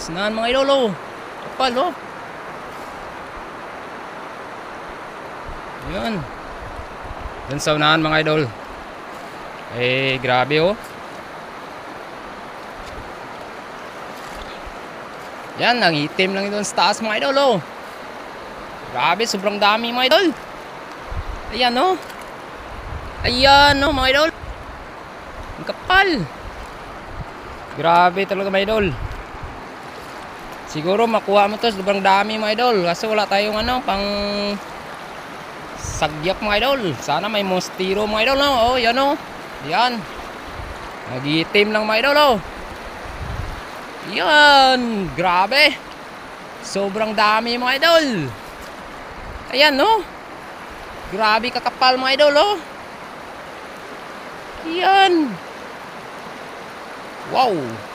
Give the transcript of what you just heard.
Sinahan mga idol, oh. Kapal, oh. Yan. Dun sa unahan mga idol. Eh, grabe, oh. Yan, nangitim lang doon sa taas mga idol, oh. Grabe, sobrang dami mga idol. Ayan, oh. Ayan, oh, mga idol. Ang kapal. Grabe talaga mga idol. Siguro makuha mo to, sobrang dami mga idol. Kasi wala tayong ano, pang sagyak mga idol. Sana may mostiro mga idol, no? Oh, yan, oh. Yan. Nagitim lang mga idol, oh. Yan. Grabe. Sobrang dami mga idol. Ayan, no? Grabe kakapal mga idol, oh. Yan. Wow.